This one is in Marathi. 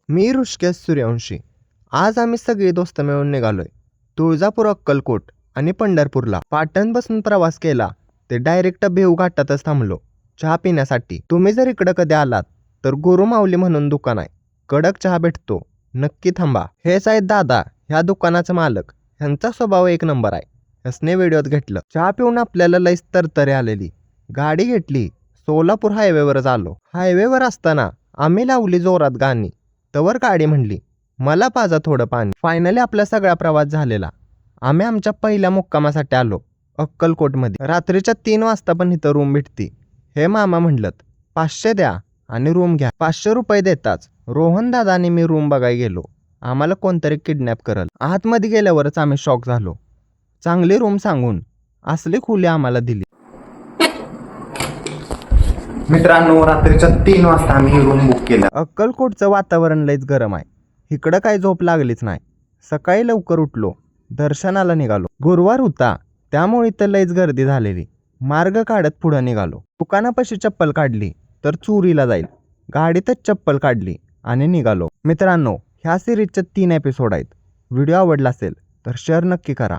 मी ऋषिकेश सूर्यवंशी. आज आम्ही सगळे दोस्त मिळून निघालोय तुळजापूर, अक्कलकोट आणि पंढरपूरला. पाटणपासून प्रवास केला ते डायरेक्ट भेव घाटातच थांबलो चहा पिण्यासाठी. तुम्ही जर इकडं कधी आलात तर गुरु माऊली म्हणून दुकान आहे, कडक चहा भेटतो, नक्की थांबा. हेच आहेत दादा, ह्या दुकानाचा मालक. ह्यांचा स्वभाव एक नंबर आहे. ह्यासने व्हिडिओत घेतलं. चहा पिऊन आपल्याला लईच तरतरी आलेली. गाडी घेतली, सोलापूर हायवेवरच आलो. हायवेवर असताना आम्ही लावली जोरात गाणी. तवर गाडी म्हणली, मला पाजा थोडं पाणी. फायनली आपला सगळा प्रवास झालेला. आम्ही आमच्या पहिल्या मुक्कामासाठी आलो अक्कलकोटमध्ये. रात्रीच्या 3 वाजता पण इथं रूम भेटती. हे मामा म्हणलं 500 द्या आणि रूम घ्या. 500 रुपये देताच रोहन दादा आणि मी रूम बघायला गेलो. आम्हाला कोणतरी किडनॅप करल. आतमध्ये गेल्यावरच आम्ही शॉक झालो. चांगली रूम सांगून असली खोली आम्हाला दिली. मित्रांनो, रात्रीच्या 3 वाजता आम्ही ही रूम बुक केलं. अक्कलकोटचं वातावरण लईच गरम आहे. इकडं काही झोप लागलीच नाही. सकाळी लवकर उठलो, दर्शनाला निघालो. गुरुवार होता त्यामुळे इथं लईच गर्दी झालेली. मार्ग काढत पुढं निघालो. दुकानापाशी चप्पल काढली तर चोरीला जाईल. गाडीतच चप्पल काढली आणि निघालो. मित्रांनो, ह्या सिरीजचे 3 एपिसोड आहेत. व्हिडिओ आवडला असेल तर शेअर नक्की करा.